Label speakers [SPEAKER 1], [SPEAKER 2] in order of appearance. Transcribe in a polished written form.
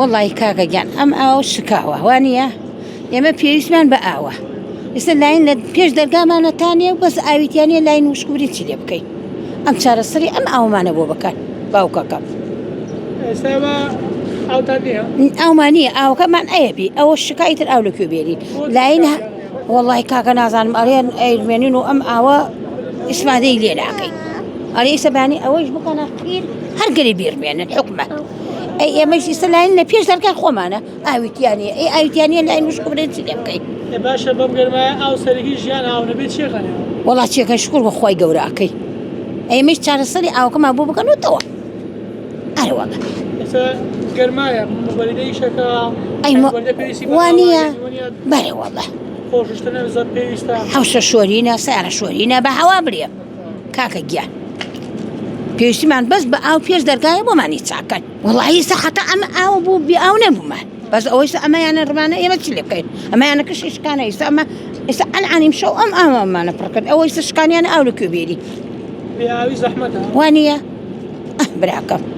[SPEAKER 1] والله کاکە گیان ئەم ئاوە شکاوە وانە ئێمە پێویستمان بە ئاوە ئێستا لاین لە پێش دەرگامانەتانێ بەس ئاویتیانە لاین وشکوری چی لێ بکەین ئەم چارەسەری ئەم ئاومانە بۆ بکەن باوکەکەم ئەومانە ئاوەکەمان ئەیەبی ئەوە شکایتر ئاو لەکوێ بێنین لاین والله کاکە نازانم ئەڕێن ئەیمێنین و ئەم ئاوە ئیسمادەی لێ ناکەین ئەڵێ ئێستا ئەوەش بکەنە قیر هەرگەری بیرمێنن حکومە ئەی ئێمەش ئێستا لاین لە پێش دەرگای خۆمانە ئاویتیانە ئەی ئاویتیانە لاین وشکوبرێت چی لێ بکەین
[SPEAKER 2] باشە بەم گەرمایە ئاو سەرەکی ژیان ئاو نەبێت چێخەنێ
[SPEAKER 1] وڵات چێکە شکر بە خۆی گەورەکەی ئەمەش چارەسەری ئاوەکەمان بۆ بکەنەوەتەوە ئەرەوەگە
[SPEAKER 2] گەرمایە بەریدەی شەکە
[SPEAKER 1] وانە بەرێ وەڵە
[SPEAKER 2] خۆششتنە زۆر پێویستە
[SPEAKER 1] حوشە شۆرینە سیارە شۆرینە بە هەوا برێ کاکە گیان پێویستیمان بەس بە ئاو پێش دەرگایە بۆمانی چاکەن وڵی سەحەتە ئەمە ئاوە بوو بێ ئاو نەبوومان بەس ئەوەی ئەمەیانە ڕمانە ئێمە چی لێ بکەین ئەمەیانە کەش شکانە ئێستا ئەمە ئێستا ئەنعانیم شەو ئەم ئامانە پڕکرد ئەوەی شکانیانە ئاو لەکوێ بێری
[SPEAKER 2] ئاوی زەحمەتە
[SPEAKER 1] وانە براکەم